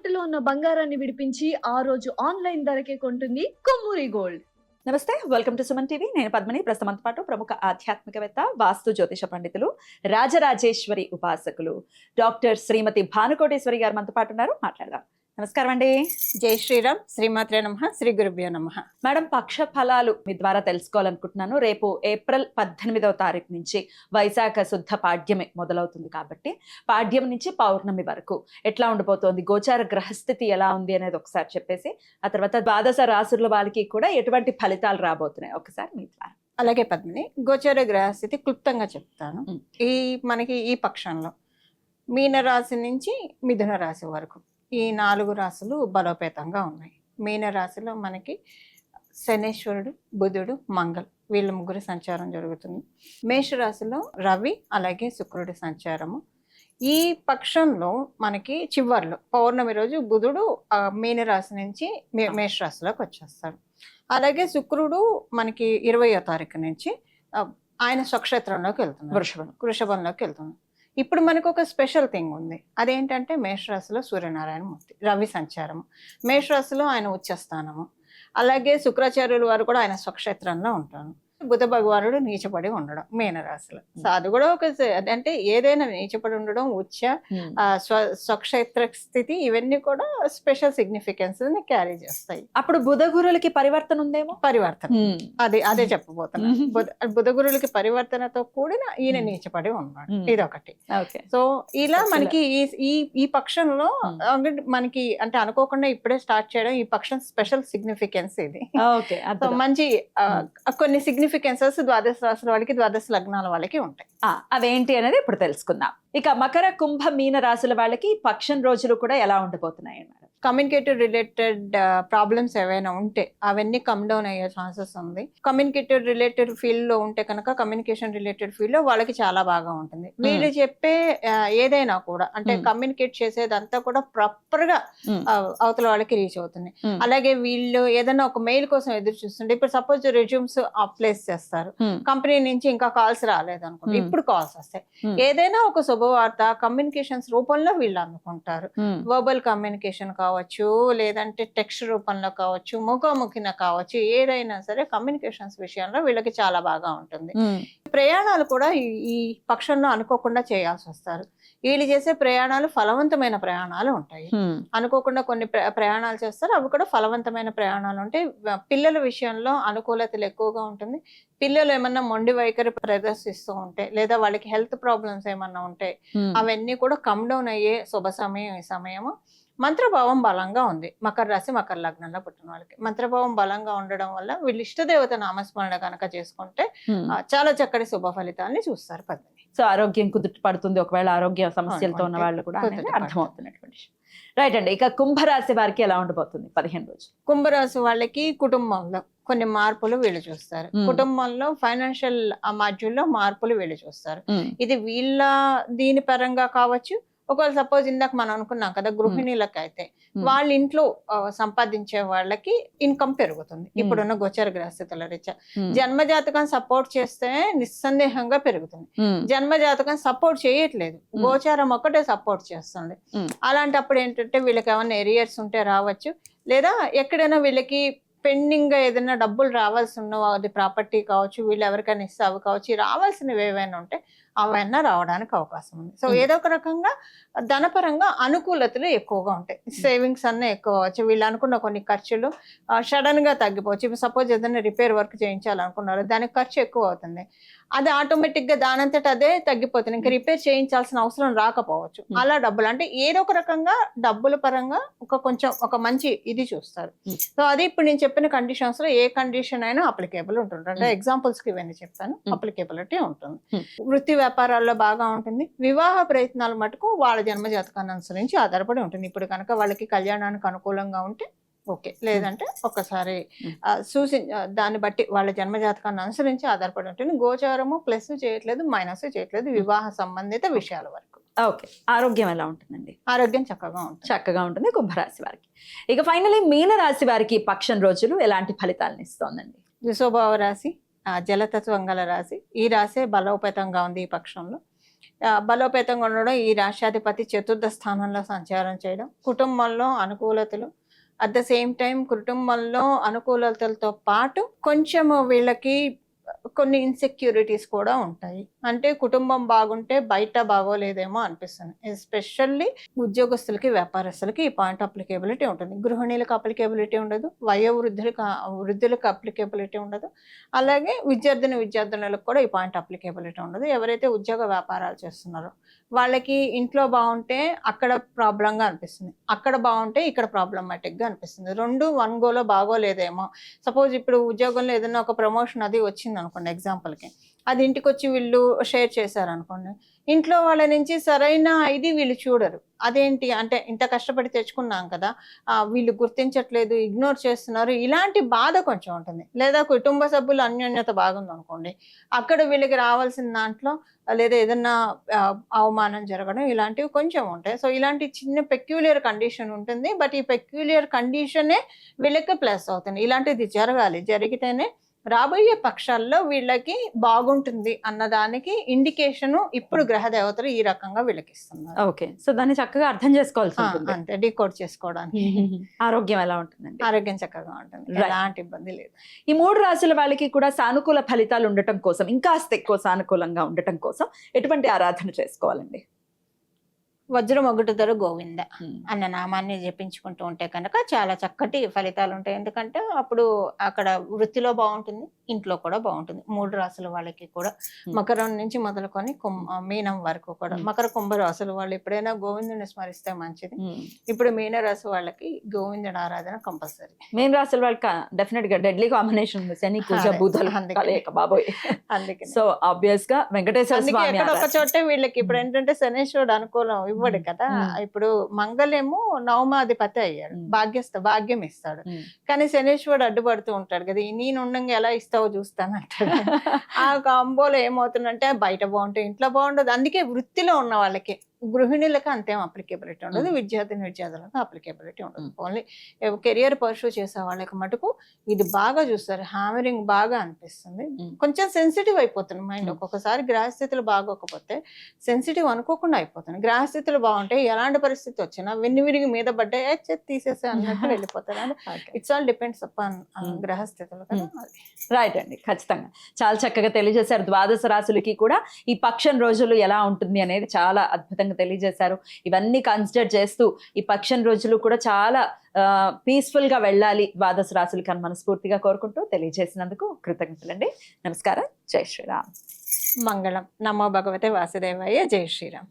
తాకట్టులో ఉన్న బంగారాన్ని విడిపించి ఆ రోజు ఆన్లైన్ ధరకే కొంటుంది కొమ్మూరి గోల్డ్. నమస్తే, వెల్కమ్ టు సుమన్ టీవీ. నేను పద్మిని. ప్రస్తుతంతో పాటు ప్రముఖ ఆధ్యాత్మికవేత్త, వాస్తు జ్యోతిష పండితులు, రాజరాజేశ్వరి ఉపాసకులు డాక్టర్ శ్రీమతి భానుకోటేశ్వరి గారు మనతో పాటు ఉన్నారు. మాట్లాడదాం. నమస్కారం అండి. జై శ్రీరామ్. శ్రీమాత్రే నమః. శ్రీ గురుభ్యో నమః. మేడం, పక్ష ఫలాలు మీ ద్వారా తెలుసుకోవాలనుకుంటున్నాను. రేపు ఏప్రిల్ 18వ తారీఖు నుంచి వైశాఖ శుద్ధ పాడ్యమి మొదలవుతుంది కాబట్టి పాడ్యం నుంచి పౌర్ణమి వరకు ఎట్లా ఉండిపోతుంది, గోచార గ్రహస్థితి ఎలా ఉంది అనేది ఒకసారి చెప్పేసి ఆ తర్వాత ద్వాదశ రాశుల వాళ్ళకి కూడా ఎటువంటి ఫలితాలు రాబోతున్నాయి ఒకసారి మీ ద్వారా. అలాగే పద్మిని, గోచర గ్రహస్థితి క్లుప్తంగా చెప్తాను. మనకి ఈ పక్షంలో మీనరాశి నుంచి మిథున రాశి వరకు ఈ 4 రాశులు బలోపేతంగా ఉన్నాయి. మీనరాశిలో మనకి శనేశ్వరుడు, బుధుడు, మంగళ్ వీళ్ళ ముగ్గురు సంచారం జరుగుతుంది. మేషరాశిలో రవి అలాగే శుక్రుడి సంచారము. ఈ పక్షంలో మనకి చివర్లో పౌర్ణమి రోజు బుధుడు మీనరాశి నుంచి మేషరాశిలోకి వచ్చేస్తాడు. అలాగే శుక్రుడు మనకి 20వ తారీఖు నుంచి ఆయన స్వక్షేత్రంలోకి వెళ్తున్నాడు, వృషభంలోకి వెళ్తున్నాడు. ఇప్పుడు మనకు ఒక స్పెషల్ థింగ్ ఉంది. అదేంటంటే మేషరాశిలో సూర్యనారాయణ మూర్తి రవి సంచారము, మేషరాశిలో ఆయన ఉచ్చస్థానము, అలాగే శుక్రాచార్యుల వారు కూడా ఆయన స్వక్షేత్రంలో ఉంటారు. బుధ భగవానుడు నీచపడి ఉండడం మీనరాశిలో. సో అది కూడా ఒక అంటే ఏదైనా నీచపడి ఉండడం, ఉచ్చ స్వక్షేత్ర స్థితి, ఇవన్నీ కూడా స్పెషల్ సిగ్నిఫికెన్స్ క్యారీ చేస్తాయి. అప్పుడు బుధ గురులకి పరివర్తన ఉందేమో. పరివర్తన అదే చెప్పబోతున్నా. బుధ గురులకి పరివర్తనతో కూడిన ఈయన నీచపడి ఉన్నాడు. ఇదొకటి. సో ఇలా మనకి ఈ పక్షంలో మనకి అంటే అనుకోకుండా ఇప్పుడే స్టార్ట్ చేయడం ఈ పక్షం స్పెషల్ సిగ్నిఫికెన్స్ ఇది. మంచి కొన్ని సిగ్నిఫికెన్సెస్ ద్వాదశ రాశుల వాళ్ళకి, ద్వాదశ లగ్నాల వాళ్ళకి ఉంటాయి. అవేంటి అనేది ఇప్పుడు తెలుసుకుందాం. ఇక మకర, కుంభ, మీన రాశుల వాళ్ళకి పక్షం రోజులు కూడా ఎలా ఉండబోతున్నాయి మేడం? కమ్యూనికేటివ్ రిలేటెడ్ ప్రాబ్లమ్స్ ఏవైనా ఉంటే అవన్నీ కమ్ డౌన్ అయ్యే ఛాన్సెస్ ఉంది. కమ్యూనికేటివ్ రిలేటెడ్ ఫీల్డ్ లో ఉంటే కనుక కమ్యూనికేషన్ రిలేటెడ్ ఫీల్డ్ లో వాళ్ళకి చాలా బాగా ఉంటుంది. వీళ్ళు చెప్పే ఏదైనా కూడా అంటే కమ్యూనికేట్ చేసేదంతా కూడా ప్రాపర్ గా అవతల వాళ్ళకి రీచ్ అవుతుంది. అలాగే వీళ్ళు ఏదైనా ఒక మెయిల్ కోసం ఎదురు చూస్తుంటే, ఇప్పుడు సపోజ్ రెజ్యూమ్స్ అప్లైస్ చేస్తారు, కంపెనీ నుంచి ఇంకా కాల్స్ రాలేదు అనుకోండి, ఇప్పుడు కాల్స్ వస్తాయి. ఏదైనా ఒక శుభవార్త కమ్యూనికేషన్స్ రూపంలో వీళ్ళు అనుకుంటారు. వర్బల్ కమ్యూనికేషన్ కావచ్చు, లేదంటే టెక్స్ట్ రూపంలో కావచ్చు, ముఖాముఖిన కావచ్చు, ఏదైనా సరే కమ్యూనికేషన్స్ విషయంలో వీళ్ళకి చాలా బాగా ఉంటుంది. ప్రయాణాలు కూడా ఈ పక్షంలో అనుకోకుండా చేయాల్సి వస్తారు. వీళ్ళు చేసే ప్రయాణాలు ఫలవంతమైన ప్రయాణాలు ఉంటాయి. అనుకోకుండా కొన్ని ప్రయాణాలు చేస్తారు, అవి కూడా ఫలవంతమైన ప్రయాణాలు ఉంటాయి. పిల్లల విషయంలో అనుకూలతలు ఎక్కువగా ఉంటుంది. పిల్లలు ఏమన్నా మొండి వైఖరి ప్రదర్శిస్తూ ఉంటే, లేదా వాళ్ళకి హెల్త్ ప్రాబ్లమ్స్ ఏమన్నా ఉంటే, అవన్నీ కూడా కమ్ డౌన్ అయ్యే శుభ సమయం ఈ సమయము. మంత్రభావం బలంగా ఉంది. మకర రాశి, మకర లగ్నంలో పుట్టిన వాళ్ళకి మంత్రభావం బలంగా ఉండడం వల్ల వీళ్ళు ఇష్టదేవత నామస్మరణ కనుక చేసుకుంటే చాలా చక్కటి శుభ ఫలితాన్ని చూస్తారు. పద్ధతి. సో ఆరోగ్యం కుదుట పడుతుంది ఒకవేళ ఆరోగ్య సమస్యలతో ఉన్న వాళ్ళు కూడా అర్థమవుతున్నటువంటి విషయం. రైట్ అండి. ఇక కుంభరాశి వారికి ఎలా ఉండబోతుంది 15 రోజులు? కుంభరాశి వాళ్ళకి కుటుంబంలో కొన్ని మార్పులు వీళ్ళు చూస్తారు. కుటుంబంలో ఫైనాన్షియల్ మాడ్యూల్లో మార్పులు వీళ్ళు చూస్తారు. ఇది వీళ్ళ దీని పరంగా కావచ్చు. ఒకవేళ సపోజ్ ఇందాక మనం అనుకున్నాం కదా, గృహిణీలకు అయితే వాళ్ళ ఇంట్లో సంపాదించే వాళ్ళకి ఇన్కమ్ పెరుగుతుంది. ఇప్పుడున్న గోచర గ్రహస్థితుల రీత్యా జన్మజాతకం సపోర్ట్ చేస్తే నిస్సందేహంగా పెరుగుతుంది. జన్మజాతకం సపోర్ట్ చేయట్లేదు, గోచారం ఒక్కటే సపోర్ట్ చేస్తుంది. అలాంటప్పుడు ఏంటంటే వీళ్ళకి ఏమైనా ఎరియర్స్ ఉంటే రావచ్చు, లేదా ఎక్కడైనా వీళ్ళకి పెండింగ్ గా ఏదైనా డబ్బులు రావాల్సి ఉన్న, అది ప్రాపర్టీ కావచ్చు, వీళ్ళు ఎవరికైనా ఇస్తే అవి కావచ్చు, రావాల్సినవి ఏవైనా ఉంటే అవైనా రావడానికి అవకాశం ఉంది. సో ఏదో ఒక రకంగా ధనపరంగా అనుకూలతలు ఎక్కువగా ఉంటాయి. సేవింగ్స్ అన్నీ ఎక్కువ అవచ్చు. వీళ్ళు అనుకున్న కొన్ని ఖర్చులు సడన్ గా తగ్గిపోవచ్చు. ఇప్పుడు సపోజ్ ఏదైనా రిపేర్ వర్క్ చేయించాలనుకున్నారు, దానికి ఖర్చు ఎక్కువ అవుతుంది, అది ఆటోమేటిక్ గా దానంతట అదే తగ్గిపోతుంది. ఇంకా రిపేర్ చేయించాల్సిన అవసరం రాకపోవచ్చు. అలా డబ్బులు అంటే ఏదో ఒక రకంగా డబ్బుల పరంగా ఒక మంచి ఇది చూస్తారు. సో అది ఇప్పుడు నేను చెప్పిన కండిషన్స్ లో ఏ కండిషన్ అయినా అప్లికేబుల్ ఉంటుంది. అంటే ఎగ్జాంపుల్స్ కి ఇవన్నీ చెప్తాను, అప్లికేబిలిటీ ఉంటుంది. వృత్తి వ్యాపారాల్లో బాగా ఉంటుంది. వివాహ ప్రయత్నాలు మటుకు వాళ్ళ జన్మ జాతకాన్ని అనుసరించి ఆధారపడి ఉంటుంది. ఇప్పుడు కనుక వాళ్ళకి కళ్యాణానికి అనుకూలంగా ఉంటే ఓకే, లేదంటే ఒక్కసారి దాన్ని బట్టి వాళ్ళ జన్మ జాతకాన్ని అనుసరించి ఆధారపడి ఉంటుంది. గోచారము ప్లస్ చేయట్లేదు, మైనస్ చేయట్లేదు వివాహ సంబంధిత విషయాల వరకు. ఓకే. ఆరోగ్యం ఎలా ఉంటుందండి? ఆరోగ్యం చక్కగా ఉంటుంది కుంభరాశి వారికి. ఇక ఫైనలీ మీన రాశి వారికి పక్షం రోజులు ఎలాంటి ఫలితాలను ఇస్తోందండి? వృషభ రాశి, జలతత్వం గల రాశి. ఈ రాశి బలోపేతంగా ఉంది ఈ పక్షంలో. బలోపేతంగా ఉండడం, ఈ రాష్ట్రాధిపతి చతుర్థ స్థానంలో సంచారం చేయడం, కుటుంబంలో అనుకూలతలు, అట్ ద సేమ్ టైం కుటుంబంలో అనుకూలతలతో పాటు కొంచెం వీళ్ళకి కొన్ని ఇన్సెక్యూరిటీస్ కూడా ఉంటాయి. అంటే కుటుంబం బాగుంటే బయట బాగోలేదేమో అనిపిస్తుంది. ఎస్పెషల్లీ ఉద్యోగస్తులకి, వ్యాపారస్తులకి ఈ పాయింట్ అప్లికేబిలిటీ ఉంటుంది. గృహిణీలకు అప్లికేబిలిటీ ఉండదు, వృద్ధులకు అప్లికేబిలిటీ ఉండదు, అలాగే విద్యార్థులకు కూడా ఈ పాయింట్ అప్లికేబిలిటీ ఉండదు. ఎవరైతే ఉద్యోగ వ్యాపారాలు చేస్తున్నారో వాళ్ళకి ఇంట్లో బాగుంటే అక్కడ ప్రాబ్లంగా అనిపిస్తుంది, అక్కడ బాగుంటే ఇక్కడ ప్రాబ్లమాటిక్గా అనిపిస్తుంది. రెండు వన్ గోలో బాగోలేదేమో. సపోజ్ ఇప్పుడు ఉద్యోగంలో ఏదైనా ఒక ప్రమోషన్ అది వచ్చింది అనుకోండి ఎగ్జాంపుల్కి, అది ఇంటికి వచ్చి వీళ్ళు షేర్ చేశారనుకోండి, ఇంట్లో వాళ్ళ నుంచి సరైన ఇది వీళ్ళు చూడరు. అదేంటి అంటే ఇంత కష్టపడి తెచ్చుకున్నాం కదా, వీళ్ళు గుర్తించట్లేదు, ఇగ్నోర్ చేస్తున్నారు, ఇలాంటి బాధ కొంచెం ఉంటుంది. లేదా కుటుంబ సభ్యుల అన్యోన్యత బాగుంది అనుకోండి, అక్కడ వీళ్ళకి రావాల్సిన దాంట్లో లేదా ఏదన్నా అవమానం జరగడం ఇలాంటివి కొంచెం ఉంటాయి. సో ఇలాంటి చిన్న పెక్యులియర్ కండిషన్ ఉంటుంది. బట్ ఈ పెక్యులియర్ కండిషనే వీళ్ళకి ప్లస్ అవుతుంది. ఇలాంటిది జరగాలి, జరిగితేనే రాబోయే పక్షాల్లో వీళ్ళకి బాగుంటుంది అన్నదానికి ఇండికేషన్ ఇప్పుడు గ్రహ దేవతలు ఈ రకంగా వీళ్ళకి ఇస్తున్నారు. ఓకే, సో దాన్ని చక్కగా అర్థం చేసుకోవాల్సి ఉంటుంది. అంతే, డీకోడ్ చేసుకోవడానికి. ఆరోగ్యం ఎలా ఉంటుందండి? ఆరోగ్యం చక్కగా ఉంటుంది, ఎలాంటి ఇబ్బంది లేదు. ఈ 3 రాశుల వాళ్ళకి కూడా సానుకూల ఫలితాలు ఉండటం కోసం, ఇంకా ఎక్కువ సానుకూలంగా ఉండటం కోసం ఎటువంటి ఆరాధన చేసుకోవాలండి? వజ్రమొగుటుధర గోవింద అన్న నామాన్ని జపించుకుంటూ ఉంటే కనుక చాలా చక్కటి ఫలితాలు ఉంటాయి. ఎందుకంటే అప్పుడు అక్కడ వృత్తిలో బాగుంటుంది, ఇంట్లో కూడా బాగుంటుంది. 3 రాసుల వాళ్ళకి కూడా, మకరం నుంచి మొదలుకొని మీనం వరకు కూడా. మకర కుంభ రాసుల వాళ్ళు ఎప్పుడైనా గోవిందుని స్మరిస్తే మంచిది. ఇప్పుడు మీన రాశి వాళ్ళకి గోవిందుని ఆరాధన కంపల్సరీ. మీన రాశుల వాళ్ళకి డెఫినెట్ గా డెడ్లీ కాంబినేషన్ ఉంది, శని కుజ బుధులు కలయిక బాబోయ్. అందుకే సో ఆబ్వియస్ గా వెంకటేశ్వర స్వామి ఎక్కడ ఒక చోటే వీళ్ళకి ఇప్పుడు ఏంటంటే శనేశ్వరుడు అనుకూలం ఇవ్వడు కదా. ఇప్పుడు మంగళేమో నవమాధిపతి అయ్యాడు, భాగ్యం ఇస్తాడు, కానీ శనేశ్వరుడు అడ్డుపడుతూ ఉంటాడు కదా, నేను ఉండంగా ఎలా ఇస్తావో చూస్తానంటాడు. ఆ కాంబోలో ఏమవుతుందంటే బయట బాగుంటే ఇంట్లో బాగుండదు. అందుకే వృత్తిలో ఉన్న వాళ్ళకి, గృహిణులకు అంతేం అప్లికేబిలిటీ ఉండదు, విద్యార్థులకు అప్లికేబిలిటీ ఉండదు. ఓన్లీ కెరియర్ పర్సూ చేసే వాళ్ళకి మటుకు ఇది బాగా చూస్తారు. హ్యామరింగ్ బాగా అనిపిస్తుంది, కొంచెం సెన్సిటివ్ అయిపోతుంది మైండ్. ఒక్కొక్కసారి గ్రహస్థితులు బాగోకపోతే సెన్సిటివ్ అనుకోకుండా అయిపోతుంది. గ్రహస్థితులు బాగుంటే ఎలాంటి పరిస్థితి వచ్చినా విరిగి మీద పడ్డా తీసేసే అన్నట్టు వెళ్ళిపోతారు. ఇట్స్ ఆల్ డిపెండ్స్ అపాన్ గ్రహస్థితులు కదా. రైట్ అండి, ఖచ్చితంగా చాలా చక్కగా తెలియజేశారు. ద్వాదశ రాశులకి కూడా ఈ పక్షం రోజులు ఎలా ఉంటుంది అనేది చాలా అద్భుతంగా తెలియజేశారు. ఇవన్నీ కన్సిడర్ చేస్తూ ఈ పక్షం రోజులు కూడా చాలా పీస్ఫుల్ గా వెళ్ళాలి ద్వాదశ రాశులకి అని మనస్ఫూర్తిగా కోరుకుంటూ తెలియజేసినందుకు కృతజ్ఞతలండి. నమస్కారం. జై శ్రీరామ్. మంగళం. నమో భగవతే వాసుదేవాయ. జై శ్రీరామ్.